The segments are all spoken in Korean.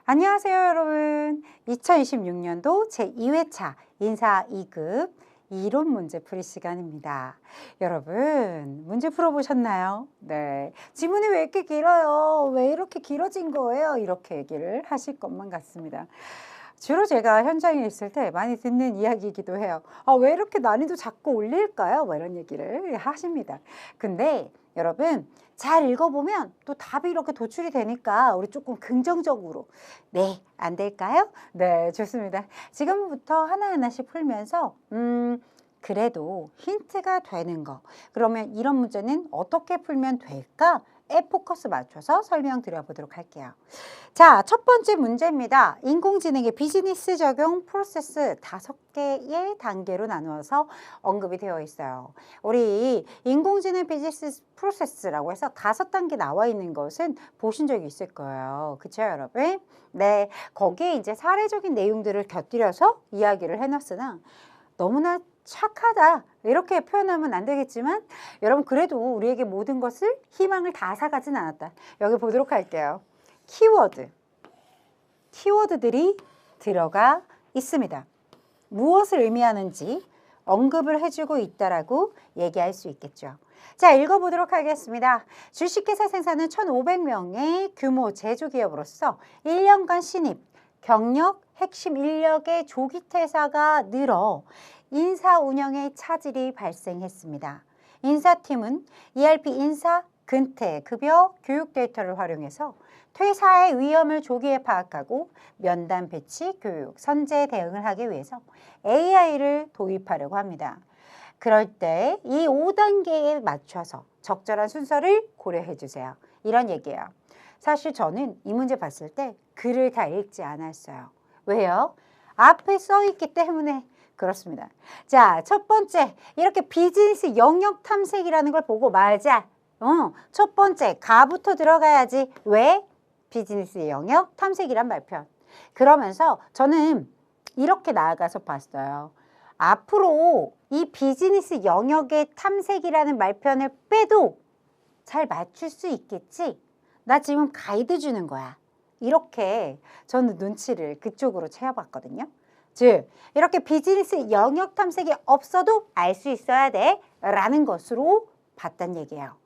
안녕하세요, 여러분. 2026년도 제2회차 인사 2급 이론 문제 풀이 시간입니다. 여러분, 문제 풀어보셨나요? 네. 지문이 왜 이렇게 길어요? 왜 이렇게 길어진 거예요? 이렇게 얘기를 하실 것만 같습니다. 주로 제가 현장에 있을 때 많이 듣는 이야기이기도 해요. 왜 이렇게 난이도 자꾸 올릴까요? 뭐 이런 얘기를 하십니다. 근데 여러분, 잘 읽어보면 또 답이 이렇게 도출이 되니까 우리 조금 긍정적으로 네, 안 될까요? 네, 좋습니다. 지금부터 하나하나씩 풀면서 그래도 힌트가 되는 거, 그러면 이런 문제는 어떻게 풀면 될까? 에 포커스 맞춰서 설명드려 보도록 할게요. 자, 첫 번째 문제입니다. 인공지능의 비즈니스 적용 프로세스 5개의 단계로 나누어서 언급이 되어 있어요. 우리 인공지능 비즈니스 프로세스라고 해서 5단계 나와 있는 것은 보신 적이 있을 거예요. 그쵸, 여러분? 네, 거기에 이제 사례적인 내용들을 곁들여서 이야기를 해놨으나 너무나 착하다 이렇게 표현하면 안 되겠지만 여러분 그래도 우리에게 모든 것을 희망을 다 사가진 않았다. 여기 보도록 할게요. 키워드들이 들어가 있습니다. 무엇을 의미하는지 언급을 해주고 있다라고 얘기할 수 있겠죠. 자, 읽어보도록 하겠습니다. 주식회사 생산은 1,500명의 규모 제조기업으로서 1년간 신입, 경력, 핵심 인력의 조기 퇴사가 늘어 인사 운영에 차질이 발생했습니다. 인사팀은 ERP 인사, 근태, 급여, 교육 데이터를 활용해서 퇴사의 위험을 조기에 파악하고 면담 배치, 교육, 선제 대응을 하기 위해서 AI를 도입하려고 합니다. 그럴 때 이 5단계에 맞춰서 적절한 순서를 고려해 주세요. 이런 얘기예요. 사실 저는 이 문제 봤을 때 글을 다 읽지 않았어요. 왜요? 앞에 써 있기 때문에 그렇습니다. 자, 첫 번째, 이렇게 비즈니스 영역 탐색이라는 걸 보고 맞아. 첫 번째, 가부터 들어가야지. 왜? 비즈니스 영역 탐색이란 말편. 그러면서 저는 이렇게 나아가서 봤어요. 앞으로 이 비즈니스 영역의 탐색이라는 말편을 빼도 잘 맞출 수 있겠지? 나 지금 가이드 주는 거야. 이렇게 저는 눈치를 그쪽으로 채워봤거든요. 즉, 이렇게 비즈니스 영역 탐색이 없어도 알 수 있어야 돼 라는 것으로 봤단 얘기예요.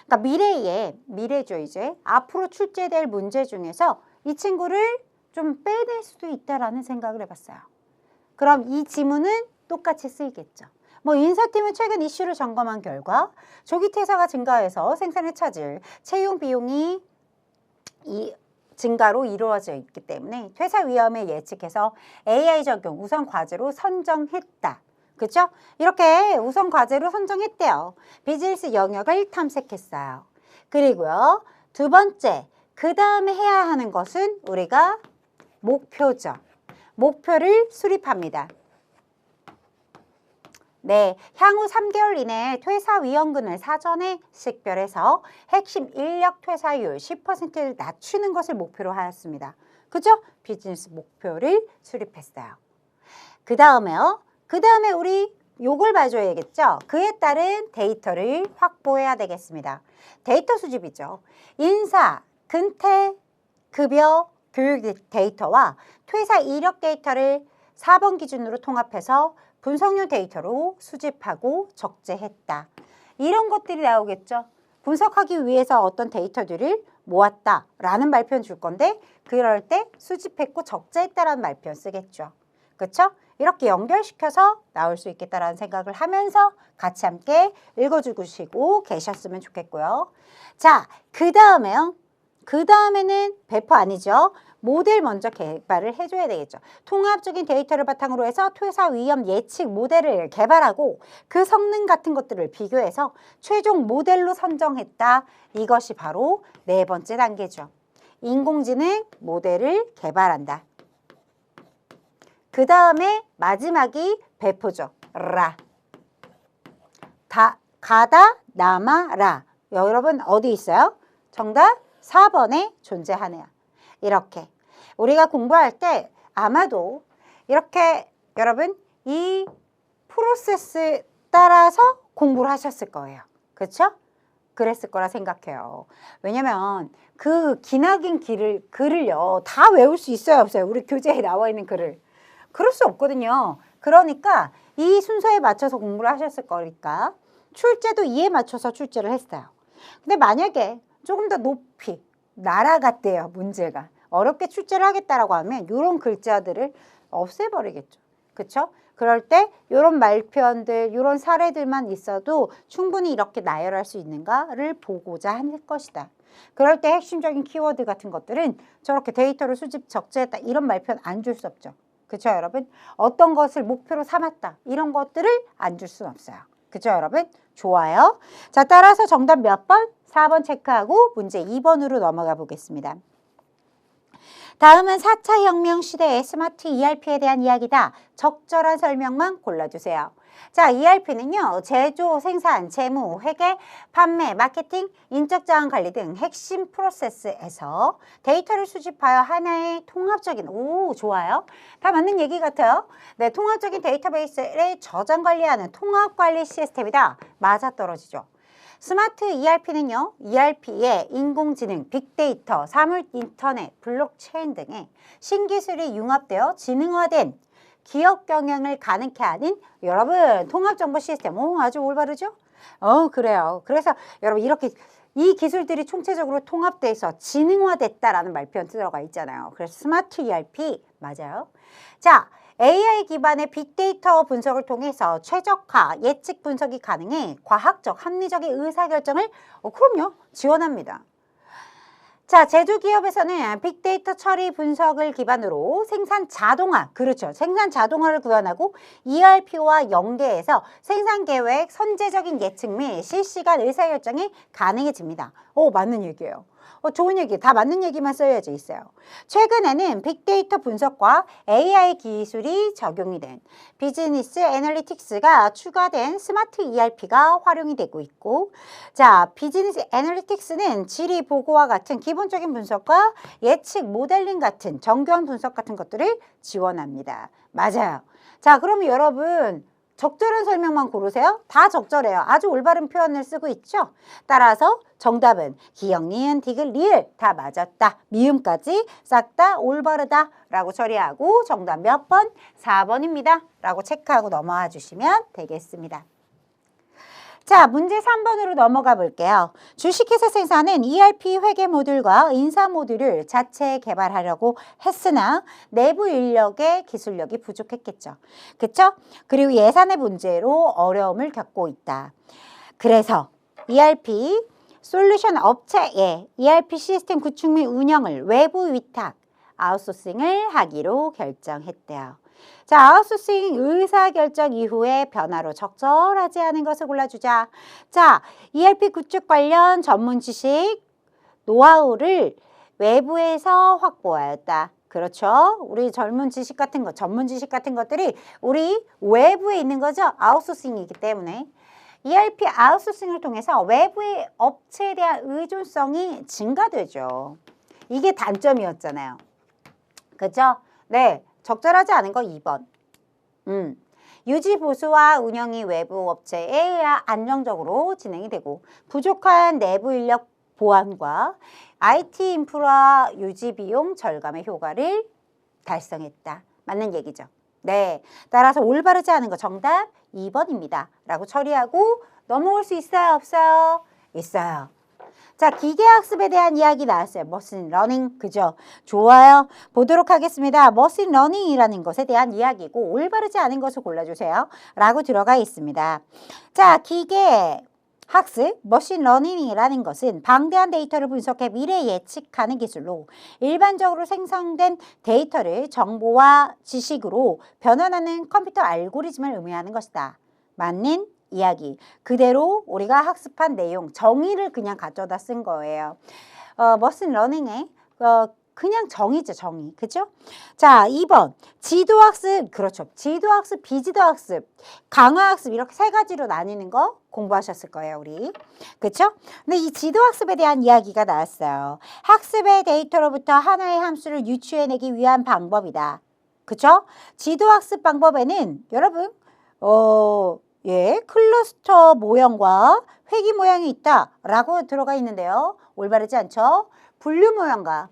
그러니까 미래죠 이제. 앞으로 출제될 문제 중에서 이 친구를 좀 빼낼 수도 있다라는 생각을 해봤어요. 그럼 이 지문은 똑같이 쓰이겠죠. 인사팀은 최근 이슈를 점검한 결과 조기 퇴사가 증가해서 생산의 차질, 채용 비용이 증가로 이루어져 있기 때문에 퇴사 위험을 예측해서 AI 적용 우선 과제로 선정했다. 그렇죠? 이렇게 우선 과제로 선정했대요. 비즈니스 영역을 탐색했어요. 그리고요. 두 번째, 그 다음에 해야 하는 것은 우리가 목표죠. 목표를 수립합니다. 네, 향후 3개월 이내에 퇴사 위험군을 사전에 식별해서 핵심 인력 퇴사율 10%를 낮추는 것을 목표로 하였습니다. 그죠? 비즈니스 목표를 수립했어요. 그 다음에 우리 요걸 봐줘야겠죠? 그에 따른 데이터를 확보해야 되겠습니다. 데이터 수집이죠. 인사, 근태, 급여, 교육 데이터와 퇴사 이력 데이터를 4번 기준으로 통합해서 분석용 데이터로 수집하고 적재했다. 이런 것들이 나오겠죠. 분석하기 위해서 어떤 데이터들을 모았다라는 말표는 줄 건데 그럴 때 수집했고 적재했다라는 말표 쓰겠죠. 그렇죠? 이렇게 연결시켜서 나올 수 있겠다라는 생각을 하면서 같이 함께 읽어주시고 계셨으면 좋겠고요. 자, 그 다음에는 배포 아니죠. 모델 먼저 개발을 해줘야 되겠죠. 통합적인 데이터를 바탕으로 해서 퇴사 위험 예측 모델을 개발하고 그 성능 같은 것들을 비교해서 최종 모델로 선정했다. 이것이 바로 네 번째 단계죠. 인공지능 모델을 개발한다. 그 다음에 마지막이 배포죠. 가다, 남아, 라. 여러분 어디 있어요? 정답 4번에 존재하네요. 이렇게 우리가 공부할 때 아마도 이렇게 여러분 이 프로세스 따라서 공부를 하셨을 거예요. 그렇죠? 그랬을 거라 생각해요. 왜냐면 그 기나긴 글을요, 다 외울 수 있어요, 없어요? 우리 교재에 나와 있는 글을. 그럴 수 없거든요. 그러니까 이 순서에 맞춰서 공부를 하셨을 거니까 출제도 이에 맞춰서 출제를 했어요. 근데 만약에 조금 더 높이 날아갔대요, 문제가. 어렵게 출제를 하겠다라고 하면 이런 글자들을 없애버리겠죠. 그쵸? 그럴 때 이런 말표현들, 이런 사례들만 있어도 충분히 이렇게 나열할 수 있는가를 보고자 할 것이다. 그럴 때 핵심적인 키워드 같은 것들은 저렇게 데이터를 수집 적재했다, 이런 말표현 안 줄 수 없죠. 그쵸, 여러분? 어떤 것을 목표로 삼았다, 이런 것들을 안 줄 수는 없어요. 그쵸, 여러분? 좋아요. 자, 따라서 정답 몇 번? 4번 체크하고 문제 2번으로 넘어가 보겠습니다. 다음은 4차 혁명 시대의 스마트 ERP에 대한 이야기다. 적절한 설명만 골라주세요. 자, ERP는요, 제조, 생산, 재무, 회계, 판매, 마케팅, 인적 자원 관리 등 핵심 프로세스에서 데이터를 수집하여 하나의 통합적인, 오, 좋아요. 다 맞는 얘기 같아요. 네, 통합적인 데이터베이스를 저장 관리하는 통합 관리 시스템이다. 맞아떨어지죠. 스마트 ERP는요, ERP에 인공지능, 빅데이터, 사물 인터넷, 블록체인 등의 신기술이 융합되어 지능화된 기업 경영을 가능케 하는 여러분 통합정보 시스템. 오, 아주 올바르죠? 그래요. 그래서 여러분 이렇게 이 기술들이 총체적으로 통합돼서 지능화됐다라는 말표현 들어가 있잖아요. 그래서 스마트 ERP 맞아요. 자, AI 기반의 빅데이터 분석을 통해서 최적화, 예측 분석이 가능해 과학적, 합리적인 의사결정을 그럼요, 지원합니다. 자, 제조기업에서는 빅데이터 처리 분석을 기반으로 생산 자동화, 그렇죠. 생산 자동화를 구현하고 ERP와 연계해서 생산 계획, 선제적인 예측 및 실시간 의사결정이 가능해집니다. 맞는 얘기예요. 좋은 얘기, 다 맞는 얘기만 써야지 있어요. 최근에는 빅데이터 분석과 AI 기술이 적용이 된 비즈니스 애널리틱스가 추가된 스마트 ERP가 활용이 되고 있고, 자, 비즈니스 애널리틱스는 질의 보고와 같은 기본적인 분석과 예측 모델링 같은 정교한 분석 같은 것들을 지원합니다. 맞아요. 자, 그러면 여러분 적절한 설명만 고르세요. 다 적절해요. 아주 올바른 표현을 쓰고 있죠. 따라서 정답은 기역, 니은, 디귿, 리을 다 맞았다. 미음까지 싹 다 올바르다 라고 처리하고 정답 몇 번? 4번입니다. 라고 체크하고 넘어와 주시면 되겠습니다. 자, 문제 3번으로 넘어가 볼게요. 주식회사 생산은 ERP 회계 모듈과 인사 모듈을 자체 개발하려고 했으나 내부 인력의 기술력이 부족했겠죠. 그쵸? 그리고 예산의 문제로 어려움을 겪고 있다. 그래서 ERP 솔루션 업체에 ERP 시스템 구축 및 운영을 외부 위탁, 아웃소싱을 하기로 결정했대요. 자, 아웃소싱 의사결정 이후에 변화로 적절하지 않은 것을 골라주자. 자, ERP 구축 관련 전문 지식, 노하우를 외부에서 확보하였다. 그렇죠? 우리 전문 지식 같은 것들이 우리 외부에 있는 거죠? 아웃소싱이기 때문에. ERP 아웃소싱을 통해서 외부의 업체에 대한 의존성이 증가되죠. 이게 단점이었잖아요. 그죠? 네. 적절하지 않은 거 2번. 유지 보수와 운영이 외부 업체에 의해 안정적으로 진행이 되고 부족한 내부 인력 보완과 IT 인프라 유지 비용 절감의 효과를 달성했다. 맞는 얘기죠. 네. 따라서 올바르지 않은 거 정답 2번입니다. 라고 처리하고 넘어올 수 있어요? 없어요? 있어요. 자, 기계학습에 대한 이야기 나왔어요. 머신 러닝, 그죠? 좋아요. 보도록 하겠습니다. 머신 러닝이라는 것에 대한 이야기고 올바르지 않은 것을 골라주세요. 라고 들어가 있습니다. 자, 기계학습, 머신 러닝이라는 것은 방대한 데이터를 분석해 미래 예측하는 기술로 일반적으로 생성된 데이터를 정보와 지식으로 변환하는 컴퓨터 알고리즘을 의미하는 것이다. 맞는 이야기. 그대로 우리가 학습한 내용, 정의를 그냥 가져다 쓴 거예요. 머신 러닝의 그냥 정의죠, 정의. 그죠? 자, 2번. 지도학습, 그렇죠. 지도학습, 비지도학습, 강화학습 이렇게 세 가지로 나뉘는 거 공부하셨을 거예요, 우리. 그렇죠? 근데 이 지도학습에 대한 이야기가 나왔어요. 학습의 데이터로부터 하나의 함수를 유추해내기 위한 방법이다. 그렇죠? 지도학습 방법에는 여러분 예, 클러스터 모형과 회기 모양이 있다 라고 들어가 있는데요. 올바르지 않죠? 분류 모형과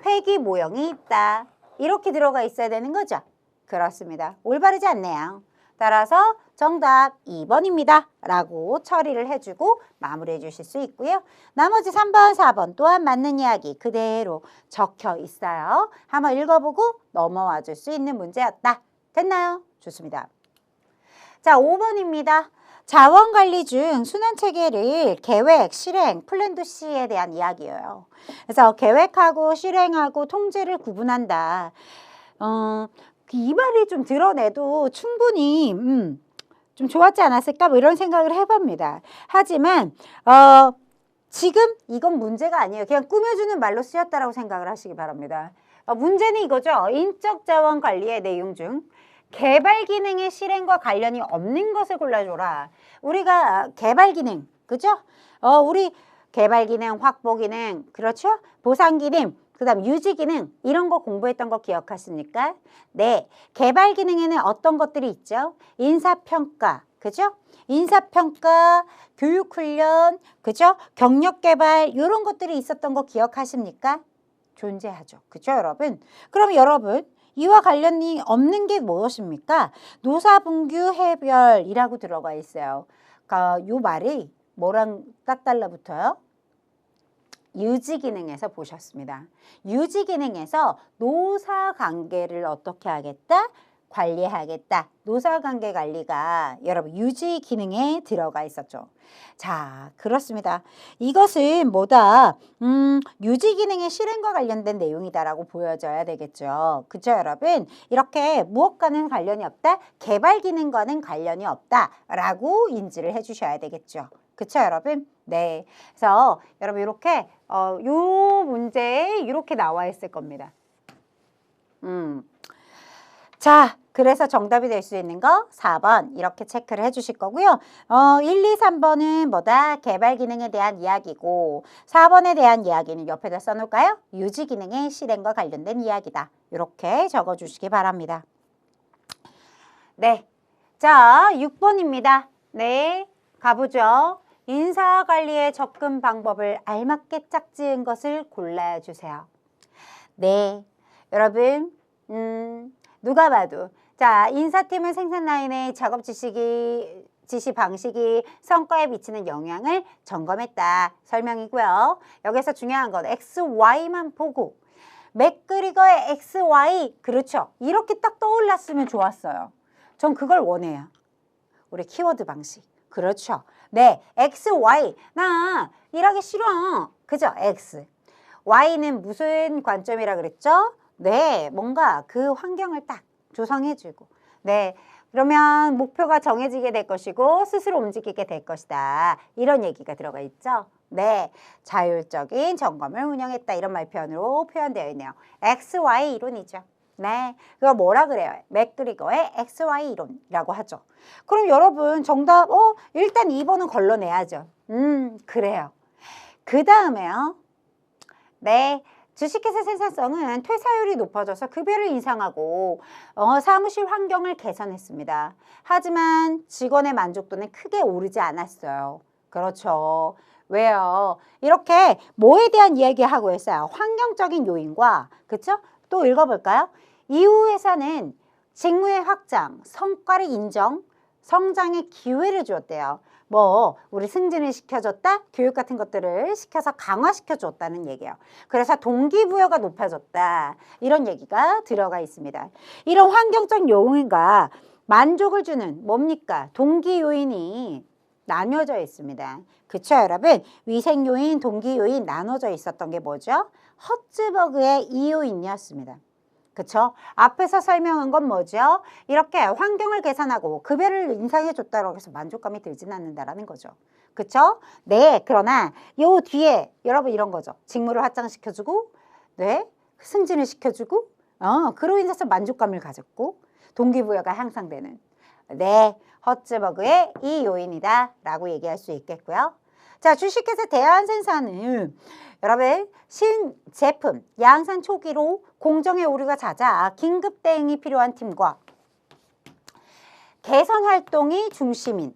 회기 모형이 있다. 이렇게 들어가 있어야 되는 거죠. 그렇습니다. 올바르지 않네요. 따라서 정답 2번입니다. 라고 처리를 해주고 마무리해 주실 수 있고요. 나머지 3번, 4번 또한 맞는 이야기 그대로 적혀 있어요. 한번 읽어보고 넘어와 줄 수 있는 문제였다. 됐나요? 좋습니다. 자, 5번입니다. 자원관리 중 순환체계를 계획, 실행, 플랜도 C에 대한 이야기예요. 그래서 계획하고 실행하고 통제를 구분한다. 이 말이 좀 드러내도 충분히 좀 좋았지 않았을까? 뭐 이런 생각을 해봅니다. 하지만 지금 이건 문제가 아니에요. 그냥 꾸며주는 말로 쓰였다라고 생각을 하시기 바랍니다. 문제는 이거죠. 인적 자원 관리의 내용 중 개발 기능의 실행과 관련이 없는 것을 골라줘라. 우리가 개발 기능, 그죠? 우리 개발 기능, 확보 기능, 그렇죠? 보상 기능, 그 다음 유지 기능 이런 거 공부했던 거 기억하십니까? 네, 개발 기능에는 어떤 것들이 있죠? 인사평가, 그죠? 인사평가, 교육훈련, 그죠? 경력개발 이런 것들이 있었던 거 기억하십니까? 존재하죠. 그죠, 여러분? 그럼 여러분 이와 관련이 없는 게 무엇입니까? 노사분규 해별이라고 들어가 있어요. 그러니까 이 말이 뭐랑 딱 달라붙어요? 유지기능에서 보셨습니다. 유지기능에서 노사관계를 어떻게 하겠다? 관리하겠다. 노사관계 관리가 여러분 유지기능에 들어가 있었죠. 자, 그렇습니다. 이것은 뭐다? 유지기능의 실행과 관련된 내용이다라고 보여져야 되겠죠. 그죠, 여러분? 이렇게 무엇과는 관련이 없다? 개발기능과는 관련이 없다라고 인지를 해주셔야 되겠죠. 그쵸, 여러분? 네. 그래서 여러분 이렇게 요 문제에 이렇게 나와 있을 겁니다. 자, 그래서 정답이 될 수 있는 거 4번 이렇게 체크를 해주실 거고요. 1, 2, 3번은 뭐다? 개발 기능에 대한 이야기고 4번에 대한 이야기는 옆에다 써놓을까요? 유지 기능의 실행과 관련된 이야기다. 이렇게 적어주시기 바랍니다. 네. 자, 6번입니다. 네. 가보죠. 인사관리의 접근 방법을 알맞게 짝지은 것을 골라주세요. 네, 여러분 누가 봐도 자 인사팀은 생산 라인의 작업 지시 방식이 성과에 미치는 영향을 점검했다 설명이고요. 여기서 중요한 건 XY만 보고 맥그리거의 XY 그렇죠. 이렇게 딱 떠올랐으면 좋았어요. 전 그걸 원해요. 우리 키워드 방식. 그렇죠. 네, X, Y. 나 일하기 싫어. 그죠? X. Y는 무슨 관점이라 그랬죠? 네, 뭔가 그 환경을 딱 조성해주고. 네, 그러면 목표가 정해지게 될 것이고 스스로 움직이게 될 것이다. 이런 얘기가 들어가 있죠? 네, 자율적인 점검을 운영했다. 이런 말표현으로 표현되어 있네요. XY 이론이죠. 네, 그걸 뭐라 그래요? 맥그리거의 XY 이론이라고 하죠. 그럼 여러분 정답 일단 2번은 걸러내야죠. 그래요. 그 다음에요. 네, 주식회사 생산성은 퇴사율이 높아져서 급여를 인상하고 사무실 환경을 개선했습니다. 하지만 직원의 만족도는 크게 오르지 않았어요. 그렇죠. 왜요? 이렇게 뭐에 대한 이야기하고 있어요? 환경적인 요인과 그렇죠? 또 읽어볼까요? 이후 회사는 직무의 확장, 성과를 인정, 성장의 기회를 주었대요. 뭐 우리 승진을 시켜줬다, 교육 같은 것들을 시켜서 강화시켜줬다는 얘기예요. 그래서 동기부여가 높아졌다. 이런 얘기가 들어가 있습니다. 이런 환경적 요인과 만족을 주는 뭡니까? 동기 요인이 나뉘어져 있습니다. 그쵸, 여러분? 위생 요인, 동기 요인 나눠져 있었던 게 뭐죠? 허츠버그의 이요인이었습니다. 그쵸? 앞에서 설명한 건 뭐죠? 이렇게 환경을 개선하고 급여를 인상해 줬다고 해서 만족감이 들지는 않는다라는 거죠. 그쵸? 네, 그러나 요 뒤에 여러분 이런 거죠. 직무를 확장시켜주고, 네, 승진을 시켜주고, 그로 인해서 만족감을 가졌고, 동기부여가 향상되는, 네, 허츠버그의 이 요인이다 라고 얘기할 수 있겠고요. 자, 주식회사 대한생산은 여러분 신제품 양산 초기로 공정의 오류가 잦아 긴급 대응이 필요한 팀과 개선 활동이 중심인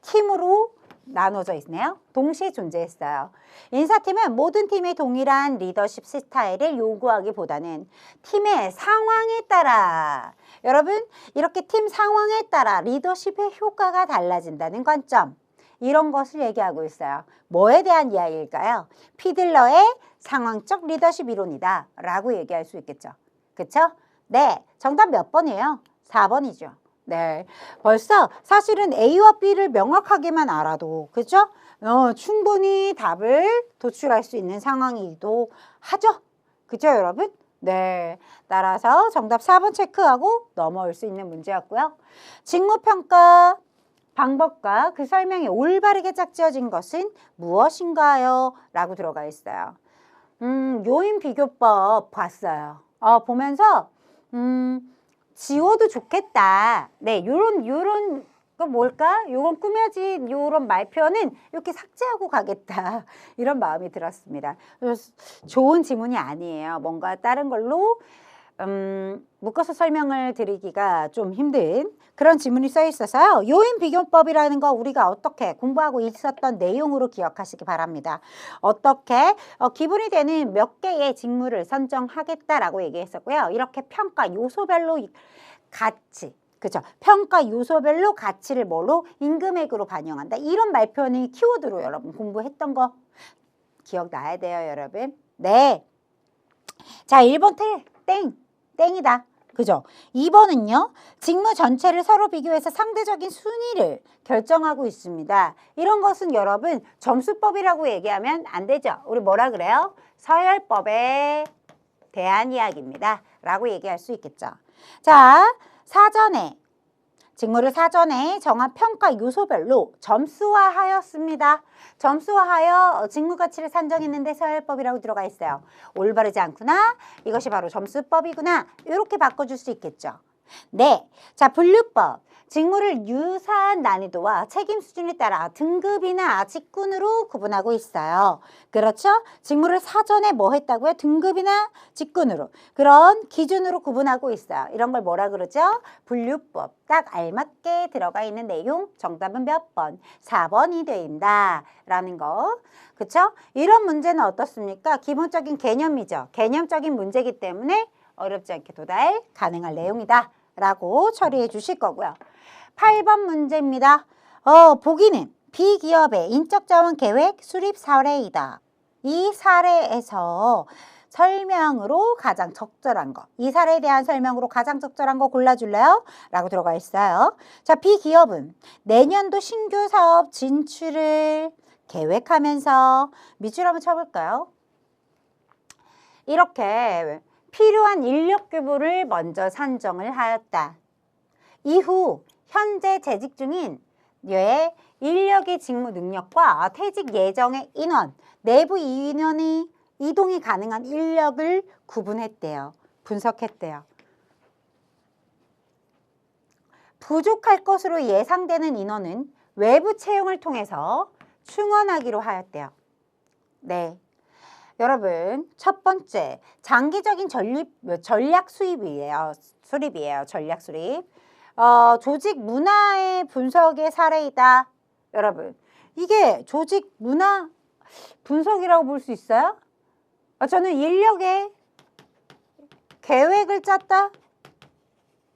팀으로 나눠져 있네요. 동시에 존재했어요. 인사팀은 모든 팀의 동일한 리더십 스타일을 요구하기보다는 팀의 상황에 따라 여러분 이렇게 팀 상황에 따라 리더십의 효과가 달라진다는 관점 이런 것을 얘기하고 있어요. 뭐에 대한 이야기일까요? 피들러의 상황적 리더십 이론이다 라고 얘기할 수 있겠죠. 그쵸? 네, 정답 몇 번이에요? 4번이죠. 네, 벌써 사실은 A와 B를 명확하게만 알아도 그죠? 충분히 답을 도출할 수 있는 상황이기도 하죠. 그죠 여러분? 네, 따라서 정답 4번 체크하고 넘어올 수 있는 문제였고요. 직무평가 방법과 그 설명이 올바르게 짝지어진 것은 무엇인가요? 라고 들어가 있어요. 요인 비교법 봤어요. 보면서 지워도 좋겠다. 네, 요런 거 뭘까? 요건 꾸며진 요런 말표는 이렇게 삭제하고 가겠다. 이런 마음이 들었습니다. 좋은 지문이 아니에요. 뭔가 다른 걸로 묶어서 설명을 드리기가 좀 힘든 그런 지문이 써 있어서요. 요인 비교법이라는 거 우리가 어떻게 공부하고 있었던 내용으로 기억하시기 바랍니다. 어떻게 기본이 되는 몇 개의 직무를 선정하겠다라고 얘기했었고요. 이렇게 평가 요소별로 가치, 그죠? 평가 요소별로 가치를 뭘로? 임금액으로 반영한다. 이런 말표는 키워드로 여러분 공부했던 거 기억나야 돼요, 여러분. 네. 자, 1번 땡이다. 그죠? 2번은요. 직무 전체를 서로 비교해서 상대적인 순위를 결정하고 있습니다. 이런 것은 여러분 점수법이라고 얘기하면 안 되죠. 우리 뭐라 그래요? 서열법에 대한 이야기입니다. 라고 얘기할 수 있겠죠. 자, 직무를 사전에 정한 평가 요소별로 점수화하였습니다. 점수화하여 직무 가치를 산정했는데 서열법이라고 들어가 있어요. 올바르지 않구나. 이것이 바로 점수법이구나. 이렇게 바꿔줄 수 있겠죠. 네, 자 분류법. 직무를 유사한 난이도와 책임 수준에 따라 등급이나 직군으로 구분하고 있어요. 그렇죠? 직무를 사전에 뭐 했다고요? 등급이나 직군으로. 그런 기준으로 구분하고 있어요. 이런 걸 뭐라 그러죠? 분류법. 딱 알맞게 들어가 있는 내용. 정답은 몇 번? 4번이 됩니다. 라는 거. 그쵸? 이런 문제는 어떻습니까? 기본적인 개념이죠. 개념적인 문제이기 때문에 어렵지 않게 도달 가능할 내용이다. 라고 처리해 주실 거고요. 8번 문제입니다. 보기는 비기업의 인적자원 계획 수립 사례이다. 이 사례에서 설명으로 가장 적절한 거. 이 사례에 대한 설명으로 가장 적절한 거 골라줄래요? 라고 들어가 있어요. 자, 비기업은 내년도 신규 사업 진출을 계획하면서 밑줄 한번 쳐볼까요? 이렇게 필요한 인력 규모를 먼저 산정을 하였다. 이후 현재 재직 중인 인력의 직무 능력과 퇴직 예정의 인원, 내부 인원이 이동이 가능한 인력을 구분했대요. 분석했대요. 부족할 것으로 예상되는 인원은 외부 채용을 통해서 충원하기로 하였대요. 네. 여러분, 첫 번째, 장기적인 전략 수립이에요. 전략 수립. 조직 문화의 분석의 사례이다. 여러분, 이게 조직 문화 분석이라고 볼 수 있어요? 저는 인력의 계획을 짰다.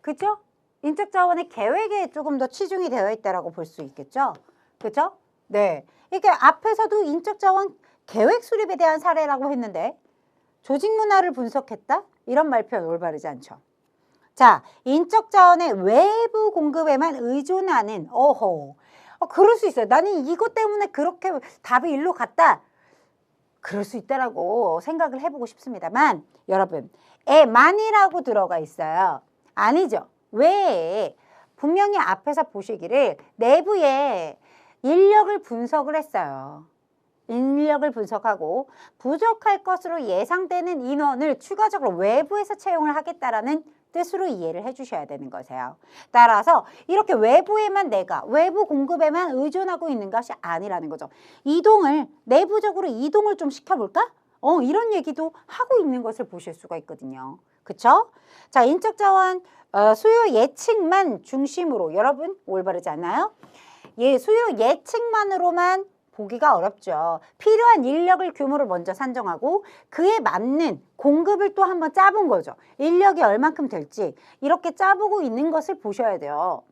그죠? 인적자원의 계획에 조금 더 치중이 되어 있다라고 볼 수 있겠죠? 그죠? 네. 이게 앞에서도 인적자원 계획 수립에 대한 사례라고 했는데 조직 문화를 분석했다? 이런 말표는 올바르지 않죠. 자, 인적 자원의 외부 공급에만 의존하는 그럴 수 있어요. 나는 이것 때문에 그렇게 답이 일로 갔다. 그럴 수 있다라고 생각을 해보고 싶습니다만 여러분, 에만이라고 들어가 있어요. 아니죠. 왜? 분명히 앞에서 보시기를 내부에 인력을 분석을 했어요. 인력을 분석하고 부족할 것으로 예상되는 인원을 추가적으로 외부에서 채용을 하겠다라는 뜻으로 이해를 해주셔야 되는 거세요. 따라서 이렇게 외부에만 외부 공급에만 의존하고 있는 것이 아니라는 거죠. 이동을, 내부적으로 이동을 좀 시켜볼까? 이런 얘기도 하고 있는 것을 보실 수가 있거든요. 그쵸? 자, 인적 자원 수요 예측만 중심으로 여러분 올바르지 않나요? 수요 예측만으로만 보기가 어렵죠. 필요한 인력을 규모를 먼저 산정하고 그에 맞는 공급을 또 한번 짜본 거죠. 인력이 얼만큼 될지 이렇게 짜보고 있는 것을 보셔야 돼요.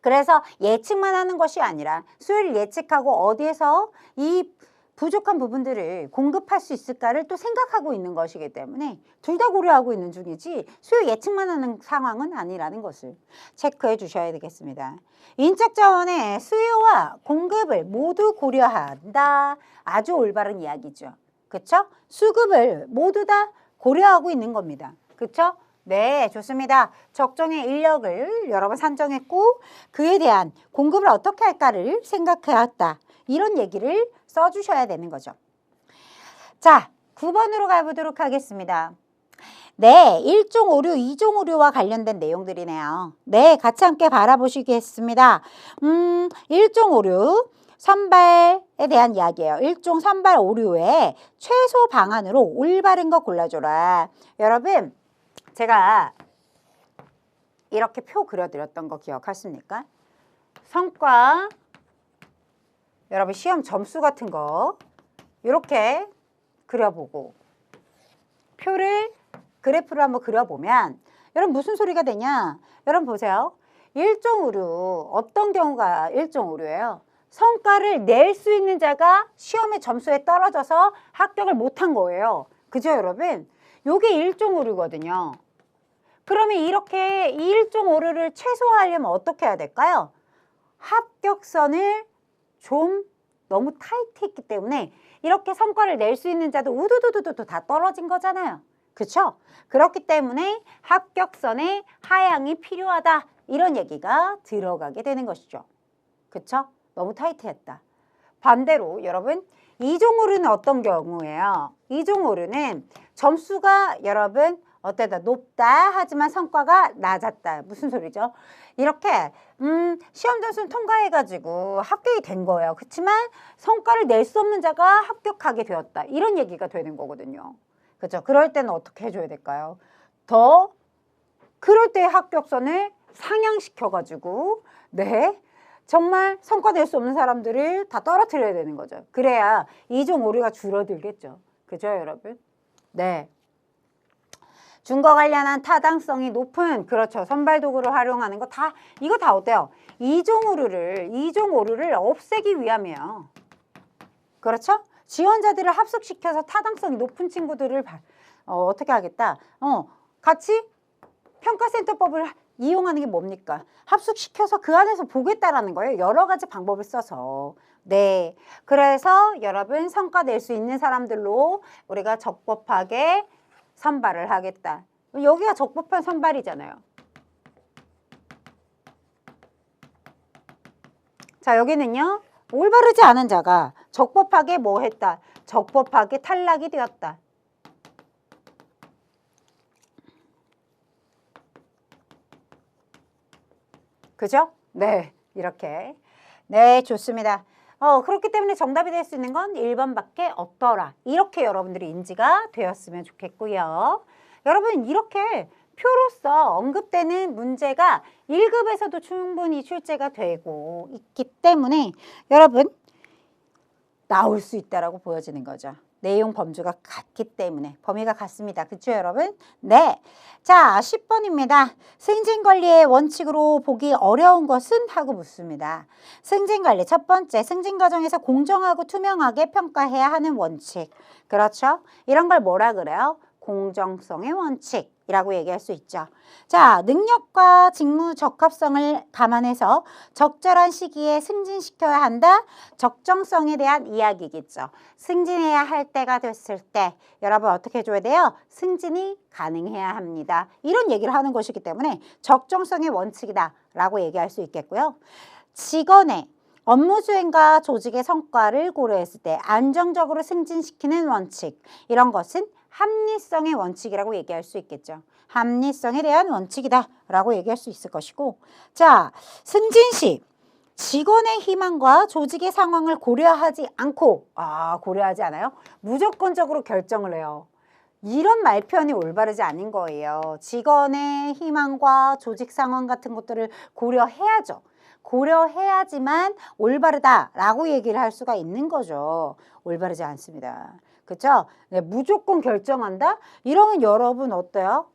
그래서 예측만 하는 것이 아니라 수요를 예측하고 어디에서 이 부족한 부분들을 공급할 수 있을까를 또 생각하고 있는 것이기 때문에 둘 다 고려하고 있는 중이지 수요 예측만 하는 상황은 아니라는 것을 체크해 주셔야 되겠습니다. 인적 자원의 수요와 공급을 모두 고려한다. 아주 올바른 이야기죠. 그쵸? 수급을 모두 다 고려하고 있는 겁니다. 그쵸? 네, 좋습니다. 적정의 인력을 여러 번 산정했고 그에 대한 공급을 어떻게 할까를 생각해왔다. 이런 얘기를 써주셔야 되는 거죠. 자, 9번으로 가보도록 하겠습니다. 네, 1종 오류, 2종 오류와 관련된 내용들이네요. 네, 같이 함께 바라보시겠습니다. 1종 오류, 선발에 대한 이야기예요. 1종 선발 오류의 최소 방안으로 올바른 거 골라줘라. 여러분, 제가 이렇게 표 그려드렸던 거 기억하십니까? 성과, 여러분 시험 점수 같은 거 이렇게 그려보고 표를 그래프로 한번 그려보면 여러분 무슨 소리가 되냐? 여러분 보세요. 1종 오류 어떤 경우가 1종 오류예요? 성과를 낼 수 있는 자가 시험의 점수에 떨어져서 합격을 못한 거예요. 그죠 여러분? 요게 1종 오류거든요. 그러면 이렇게 이 1종 오류를 최소화하려면 어떻게 해야 될까요? 합격선을 좀 너무 타이트했기 때문에 이렇게 성과를 낼 수 있는 자도 우두두두두 다 떨어진 거잖아요. 그렇죠? 그렇기 때문에 합격선의 하향이 필요하다. 이런 얘기가 들어가게 되는 것이죠. 그렇죠? 너무 타이트했다. 반대로 여러분 2종 오류는 어떤 경우예요? 2종 오류는 점수가 여러분 어때다 높다 하지만 성과가 낮았다. 무슨 소리죠? 이렇게 시험 점수는 통과해가지고 합격이 된 거예요. 그렇지만 성과를 낼 수 없는 자가 합격하게 되었다. 이런 얘기가 되는 거거든요. 그렇죠? 그럴 때는 어떻게 해줘야 될까요? 그럴 때 합격선을 상향시켜가지고 네 정말 성과 낼 수 없는 사람들을 다 떨어뜨려야 되는 거죠. 그래야 2종 오류가 줄어들겠죠. 그죠 여러분? 네. 준거 관련한 타당성이 높은 그렇죠. 선발 도구를 활용하는 거 이거 다 어때요? 2종 오류를 없애기 위함이에요. 그렇죠? 지원자들을 합숙시켜서 타당성이 높은 친구들을 어떻게 하겠다? 같이 평가센터법을 이용하는 게 뭡니까? 합숙시켜서 그 안에서 보겠다라는 거예요. 여러 가지 방법을 써서. 네. 그래서 여러분 성과 낼 수 있는 사람들로 우리가 적법하게 선발을 하겠다. 여기가 적법한 선발이잖아요. 자, 여기는요. 올바르지 않은 자가 적법하게 뭐 했다? 적법하게 탈락이 되었다. 그죠? 네, 이렇게. 네, 좋습니다. 그렇기 때문에 정답이 될 수 있는 건 1번밖에 없더라. 이렇게 여러분들이 인지가 되었으면 좋겠고요. 여러분 이렇게 표로서 언급되는 문제가 1급에서도 충분히 출제가 되고 있기 때문에 여러분 나올 수 있다라고 보여지는 거죠. 내용 범주가 같기 때문에 범위가 같습니다. 그렇죠 여러분? 네. 자 10번입니다. 승진관리의 원칙으로 보기 어려운 것은? 하고 묻습니다. 승진관리 첫 번째 승진과정에서 공정하고 투명하게 평가해야 하는 원칙. 그렇죠? 이런 걸 뭐라 그래요? 공정성의 원칙이라고 얘기할 수 있죠. 자, 능력과 직무 적합성을 감안해서 적절한 시기에 승진시켜야 한다. 적정성에 대한 이야기겠죠. 승진해야 할 때가 됐을 때 여러분 어떻게 해줘야 돼요? 승진이 가능해야 합니다. 이런 얘기를 하는 것이기 때문에 적정성의 원칙이다 라고 얘기할 수 있겠고요. 직원의 업무 수행과 조직의 성과를 고려했을 때 안정적으로 승진시키는 원칙. 이런 것은 합리성의 원칙이라고 얘기할 수 있겠죠. 합리성에 대한 원칙이다 라고 얘기할 수 있을 것이고, 자, 승진 시 직원의 희망과 조직의 상황을 고려하지 않고, 고려하지 않아요? 무조건적으로 결정을 해요. 이런 말표현이 올바르지 않은 거예요. 직원의 희망과 조직 상황 같은 것들을 고려해야죠. 고려해야지만 올바르다라고 얘기를 할 수가 있는 거죠. 올바르지 않습니다. 그렇죠? 네, 무조건 결정한다? 이러면 여러분 어때요?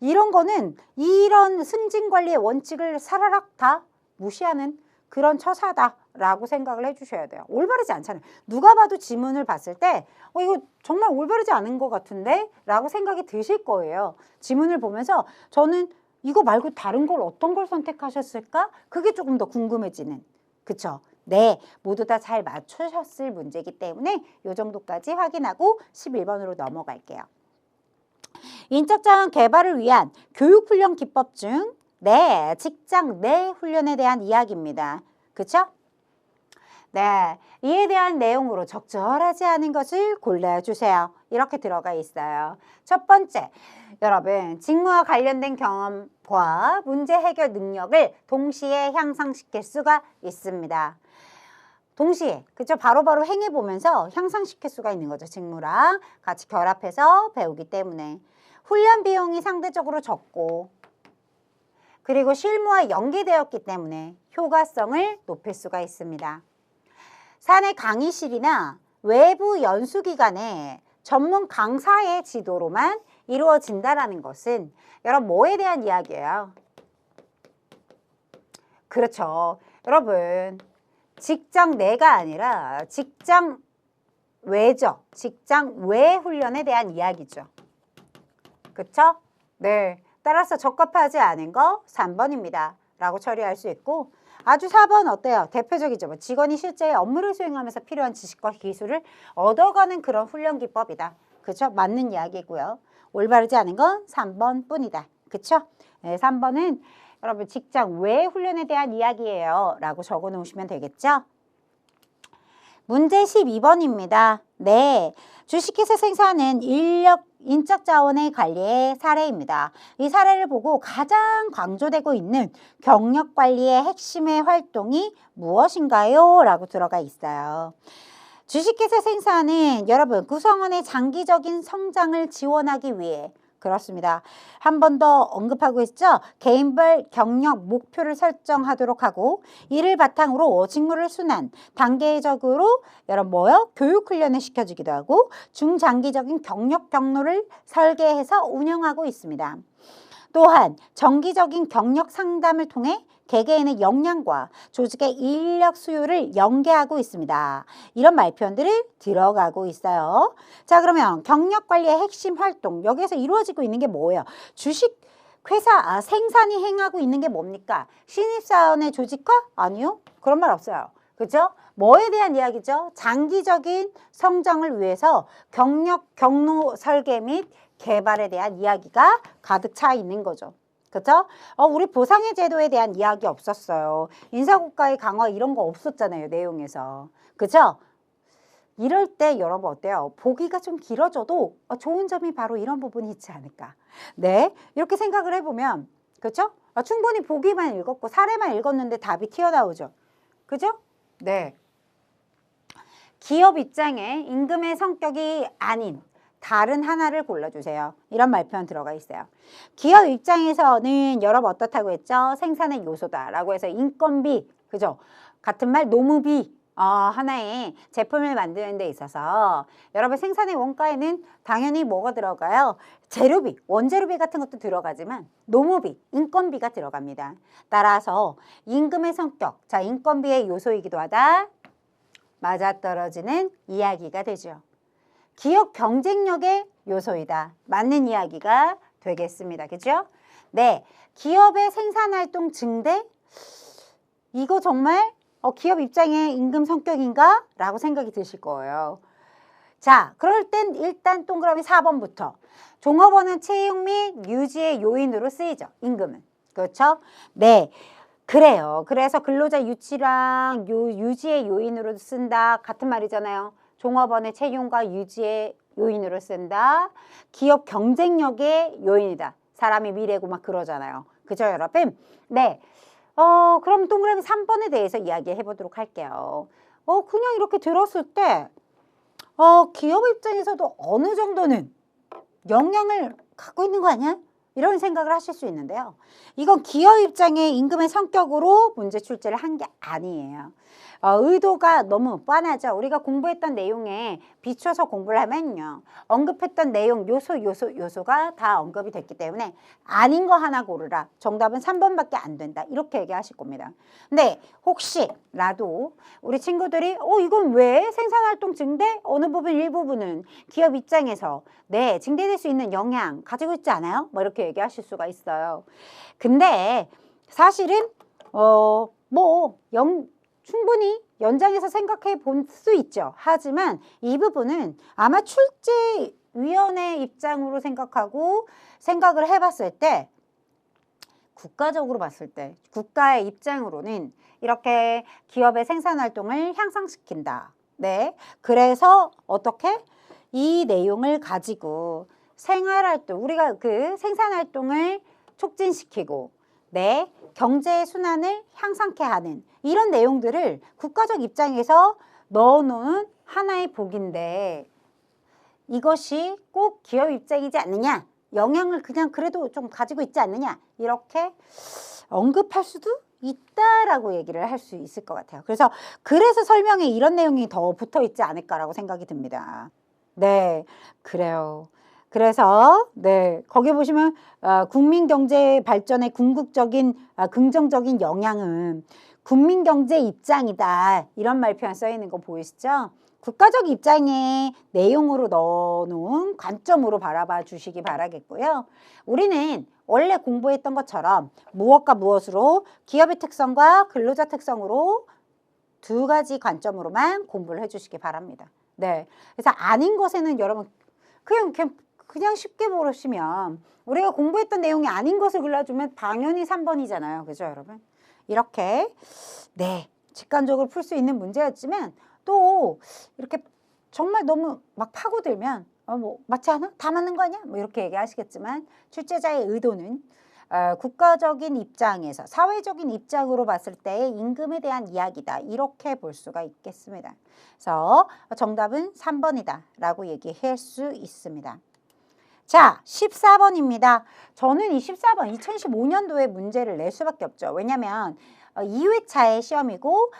이런 거는 이런 승진 관리의 원칙을 사라락 다 무시하는 그런 처사다라고 생각을 해주셔야 돼요. 올바르지 않잖아요. 누가 봐도 지문을 봤을 때 이거 정말 올바르지 않은 것 같은데? 라고 생각이 드실 거예요. 지문을 보면서 저는 이거 말고 다른 걸 어떤 걸 선택하셨을까? 그게 조금 더 궁금해지는. 그쵸? 네, 모두 다 잘 맞추셨을 문제이기 때문에 이 정도까지 확인하고 11번으로 넘어갈게요. 인적 자원 개발을 위한 교육훈련 기법 중 네, 직장 내 훈련에 대한 이야기입니다. 그쵸? 네, 이에 대한 내용으로 적절하지 않은 것을 골라주세요. 이렇게 들어가 있어요. 첫 번째, 여러분 직무와 관련된 경험과 문제 해결 능력을 동시에 향상시킬 수가 있습니다. 동시에, 그죠? 바로바로 행해보면서 향상시킬 수가 있는 거죠. 직무랑 같이 결합해서 배우기 때문에. 훈련 비용이 상대적으로 적고, 그리고 실무와 연계되었기 때문에 효과성을 높일 수가 있습니다. 사내 강의실이나 외부 연수기관의 전문 강사의 지도로만 이루어진다는 것은 여러분 뭐에 대한 이야기예요? 그렇죠. 여러분 직장 내가 아니라 직장 외죠. 직장 외 훈련에 대한 이야기죠. 그렇죠? 네. 따라서 적합하지 않은 거 3번입니다. 라고 처리할 수 있고, 아주 4번 어때요? 대표적이죠. 뭐 직원이 실제 업무를 수행하면서 필요한 지식과 기술을 얻어가는 그런 훈련 기법이다. 그렇죠? 맞는 이야기고요. 올바르지 않은 건 3번 뿐이다. 그렇죠? 네, 3번은 여러분 직장 외 훈련에 대한 이야기예요. 라고 적어 놓으시면 되겠죠? 문제 12번입니다. 네, 주식회사 생산은 인적 자원의 관리의 사례입니다. 이 사례를 보고 가장 강조되고 있는 경력 관리의 핵심의 활동이 무엇인가요? 라고 들어가 있어요. 주식회사 생산은 여러분 구성원의 장기적인 성장을 지원하기 위해 그렇습니다. 한 번 더 언급하고 있죠. 개인별 경력 목표를 설정하도록 하고 이를 바탕으로 직무를 순환, 단계적으로 여러분 교육 훈련을 시켜주기도 하고 중장기적인 경력 경로를 설계해서 운영하고 있습니다. 또한 정기적인 경력 상담을 통해 개개인의 역량과 조직의 인력 수요를 연계하고 있습니다. 이런 말표현들을 들어가고 있어요. 자, 그러면 경력 관리의 핵심 활동, 여기에서 이루어지고 있는 게 뭐예요? 주식 회사 생산이 행하고 있는 게 뭡니까? 신입사원의 조직화? 아니요. 그런 말 없어요. 그죠? 뭐에 대한 이야기죠? 장기적인 성장을 위해서 경력 경로 설계 및 개발에 대한 이야기가 가득 차 있는 거죠. 그죠? 우리 보상의 제도에 대한 이야기 없었어요. 인사고과의 강화 이런 거 없었잖아요. 내용에서. 그죠? 이럴 때 여러분 어때요? 보기가 좀 길어져도 좋은 점이 바로 이런 부분이 있지 않을까. 네, 이렇게 생각을 해보면 그죠? 충분히 보기만 읽었고 사례만 읽었는데 답이 튀어나오죠. 그죠? 네. 기업 입장에 임금의 성격이 아닌 다른 하나를 골라주세요. 이런 말표현 들어가 있어요. 기업 입장에서는 여러분 어떻다고 했죠? 생산의 요소다라고 해서 인건비, 그죠? 같은 말 노무비 하나의 제품을 만드는 데 있어서 여러분 생산의 원가에는 당연히 뭐가 들어가요? 재료비, 원재료비 같은 것도 들어가지만 노무비, 인건비가 들어갑니다. 따라서 임금의 성격, 자 인건비의 요소이기도 하다. 맞아떨어지는 이야기가 되죠. 기업 경쟁력의 요소이다. 맞는 이야기가 되겠습니다. 그죠? 네, 기업의 생산활동 증대? 이거 정말 기업 입장의 임금 성격인가? 라고 생각이 드실 거예요. 자, 그럴 땐 일단 동그라미 4번부터 종업원은 채용 및 유지의 요인으로 쓰이죠. 임금은. 그렇죠? 네. 그래요. 그래서 근로자 유치랑 유지의 요인으로 쓴다. 같은 말이잖아요. 종업원의 채용과 유지의 요인으로 쓴다. 기업 경쟁력의 요인이다. 사람의 미래고 막 그러잖아요. 그죠, 여러분? 네. 그럼 동그라미 3번에 대해서 이야기해 보도록 할게요. 그냥 이렇게 들었을 때, 기업 입장에서도 어느 정도는 영향을 갖고 있는 거 아니야? 이런 생각을 하실 수 있는데요. 이건 기업 입장의 임금의 성격으로 문제 출제를 한 게 아니에요. 의도가 너무 뻔하죠. 우리가 공부했던 내용에 비춰서 공부를 하면요. 언급했던 내용 요소가 다 언급이 됐기 때문에 아닌 거 하나 고르라. 정답은 3번밖에 안 된다. 이렇게 얘기하실 겁니다. 근데 혹시라도 우리 친구들이 이건 왜 생산활동 증대? 어느 부분 일부분은 기업 입장에서 네, 증대될 수 있는 영향 가지고 있지 않아요? 뭐 이렇게 얘기하실 수가 있어요. 근데 사실은 충분히 연장해서 생각해 볼 수 있죠. 하지만 이 부분은 아마 출제위원회 입장으로 생각을 해봤을 때 국가적으로 봤을 때 국가의 입장으로는 이렇게 기업의 생산활동을 향상시킨다. 네, 그래서 어떻게? 이 내용을 가지고 생활활동, 우리가 그 생산활동을 촉진시키고 네, 경제 순환을 향상케 하는 이런 내용들을 국가적 입장에서 넣어놓은 하나의 복인데 이것이 꼭 기업 입장이지 않느냐? 영향을 그냥 그래도 좀 가지고 있지 않느냐? 이렇게 언급할 수도 있다라고 얘기를 할 수 있을 것 같아요. 그래서 설명에 이런 내용이 더 붙어 있지 않을까라고 생각이 듭니다. 네, 그래요. 그래서 네, 거기 보시면 국민 경제 발전에 궁극적인 긍정적인 영향은 국민 경제 입장이다. 이런 말 표현 써 있는 거 보이시죠? 국가적 입장의 내용으로 넣어놓은 관점으로 바라봐 주시기 바라겠고요. 우리는 원래 공부했던 것처럼 무엇과 무엇으로 기업의 특성과 근로자 특성으로 두 가지 관점으로만 공부를 해주시기 바랍니다. 네, 그래서 아닌 것에는 여러분 그냥 쉽게 보시면 우리가 공부했던 내용이 아닌 것을 골라주면 당연히 3번이잖아요. 그죠, 여러분? 이렇게 네, 직관적으로 풀 수 있는 문제였지만 또 이렇게 정말 너무 막 파고들면 맞지 않아? 다 맞는 거 아니야? 뭐 이렇게 얘기하시겠지만 출제자의 의도는 국가적인 입장에서 사회적인 입장으로 봤을 때의 임금에 대한 이야기다. 이렇게 볼 수가 있겠습니다. 그래서 정답은 3번이다 라고 얘기할 수 있습니다. 자, 14번입니다. 저는 이 14번 2015년도에 문제를 낼 수밖에 없죠. 왜냐하면 2회차의 시험이고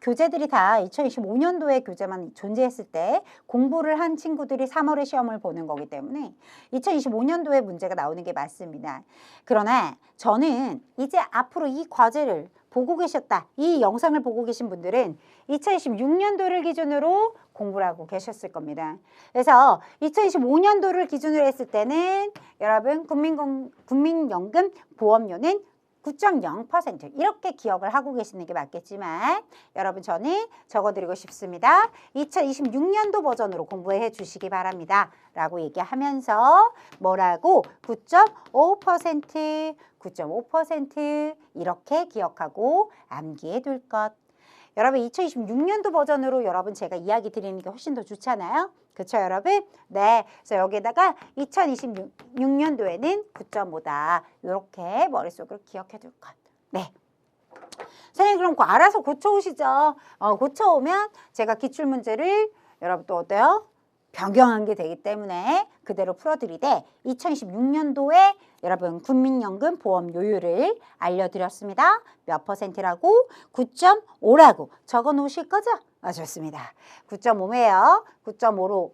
교재들이 다 2025년도에 교재만 존재했을 때 공부를 한 친구들이 3월에 시험을 보는 거기 때문에 2025년도에 문제가 나오는 게 맞습니다. 그러나 저는 이제 앞으로 이 과제를 보고 계셨다. 이 영상을 보고 계신 분들은 2026년도를 기준으로 공부를 하고 계셨을 겁니다. 그래서 2025년도를 기준으로 했을 때는 여러분 국민연금 보험료는 9.0% 이렇게 기억을 하고 계시는 게 맞겠지만 여러분 저는 적어드리고 싶습니다. 2026년도 버전으로 공부해 주시기 바랍니다. 라고 얘기하면서 뭐라고 9.5% 9.5% 이렇게 기억하고 암기해 둘 것. 여러분 2026년도 버전으로 여러분 제가 이야기 드리는 게 훨씬 더 좋잖아요. 그렇죠, 여러분? 네. 그래서 여기에다가 2026년도에는 9.5다. 이렇게 머릿속으로 기억해 둘 것. 네. 선생님 그럼 알아서 고쳐오시죠. 고쳐오면 제가 기출문제를 여러분 또 어때요? 변경한 게 되기 때문에 그대로 풀어드리되 2026년도에 여러분 국민연금 보험료율을 알려드렸습니다. 몇 %라고? 9.5라고 적어 놓으실 거죠? 좋습니다. 9.5예요. 9.5로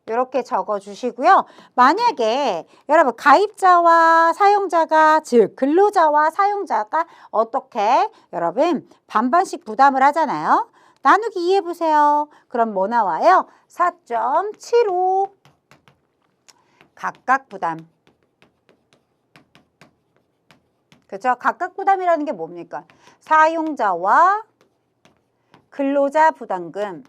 이렇게 적어주시고요. 만약에 여러분 가입자와 사용자가 즉 근로자와 사용자가 어떻게 여러분 반반씩 부담을 하잖아요. 나누기 2해보세요. 그럼 뭐 나와요? 4.75 각각 부담. 그렇죠? 각각 부담이라는 게 뭡니까? 사용자와 근로자 부담금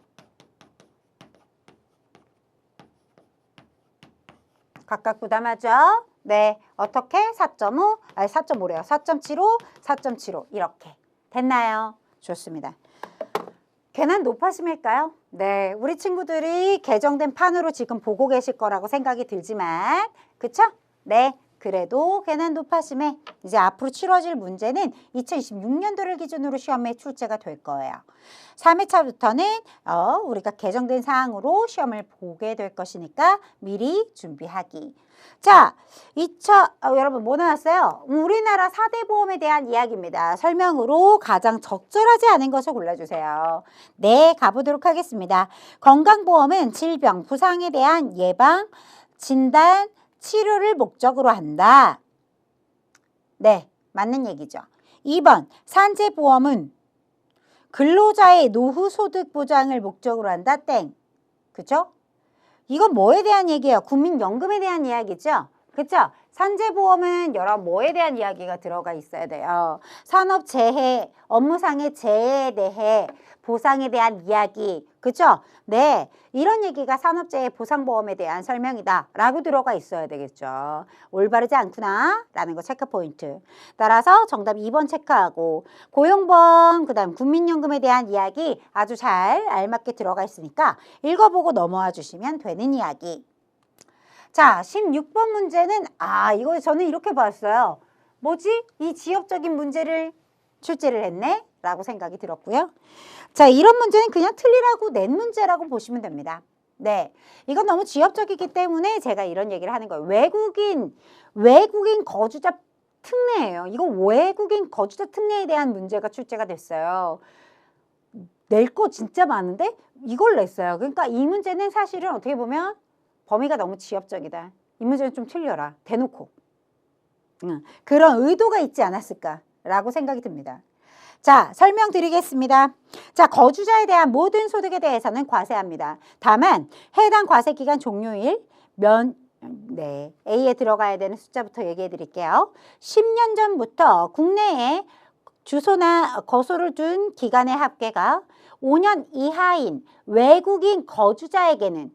각각 부담하죠? 네, 어떻게? 4.5, 아니 4.5래요. 4.75, 4.75 이렇게 됐나요? 좋습니다. 괜한 높아심일까요? 네, 우리 친구들이 개정된 판으로 지금 보고 계실 거라고 생각이 들지만 그쵸? 네, 그래도 괜한 높아심에 이제 앞으로 치러질 문제는 2026년도를 기준으로 시험에 출제가 될 거예요. 3회차부터는 우리가 개정된 사항으로 시험을 보게 될 것이니까 미리 준비하기. 자, 2차 여러분 뭐 나왔어요? 우리나라 4대 보험에 대한 이야기입니다. 설명으로 가장 적절하지 않은 것을 골라주세요. 네, 가보도록 하겠습니다. 건강보험은 질병, 부상에 대한 예방, 진단, 치료를 목적으로 한다. 네, 맞는 얘기죠. 2번, 산재보험은 근로자의 노후 소득 보장을 목적으로 한다. 땡. 그죠? 이건 뭐에 대한 얘기예요? 국민연금에 대한 이야기죠? 그쵸? 산재보험은 여러 뭐에 대한 이야기가 들어가 있어야 돼요. 산업재해, 업무상의 재해에 대해 보상에 대한 이야기. 그쵸? 네. 이런 얘기가 산업재해 보상보험에 대한 설명이다 라고 들어가 있어야 되겠죠. 올바르지 않구나 라는 거 체크 포인트. 따라서 정답 2번 체크하고 고용보험, 그 다음 국민연금에 대한 이야기 아주 잘 알맞게 들어가 있으니까 읽어보고 넘어와 주시면 되는 이야기. 자, 16번 문제는 이거 저는 이렇게 봤어요. 뭐지? 이 지역적인 문제를 출제를 했네? 라고 생각이 들었고요. 자, 이런 문제는 그냥 틀리라고 낸 문제라고 보시면 됩니다. 네, 이건 너무 지역적이기 때문에 제가 이런 얘기를 하는 거예요. 외국인 거주자 특례예요. 이거 외국인 거주자 특례에 대한 문제가 출제가 됐어요. 낼 거 진짜 많은데 이걸 냈어요. 그러니까 이 문제는 사실은 어떻게 보면 범위가 너무 지역적이다. 이 문제는 좀 틀려라. 대놓고. 그런 의도가 있지 않았을까라고 생각이 듭니다. 자, 설명드리겠습니다. 자, 거주자에 대한 모든 소득에 대해서는 과세합니다. 다만 해당 과세 기간 종료일 네, A에 들어가야 되는 숫자부터 얘기해 드릴게요. 10년 전부터 국내에 주소나 거소를 둔 기간의 합계가 5년 이하인 외국인 거주자에게는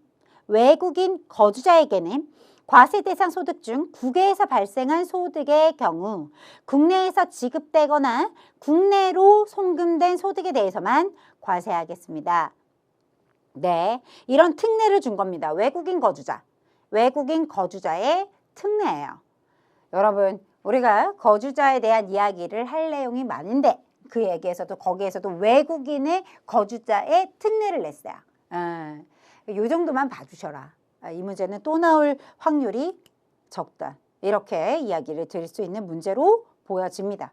과세 대상 소득 중 국외에서 발생한 소득의 경우 국내에서 지급되거나 국내로 송금된 소득에 대해서만 과세하겠습니다. 네, 이런 특례를 준 겁니다. 외국인 거주자의 특례예요. 여러분, 우리가 거주자에 대한 이야기를 할 내용이 많은데 거기에서도 외국인의 거주자의 특례를 냈어요. 이 정도만 봐주셔라. 이 문제는 또 나올 확률이 적다. 이렇게 이야기를 드릴 수 있는 문제로 보여집니다.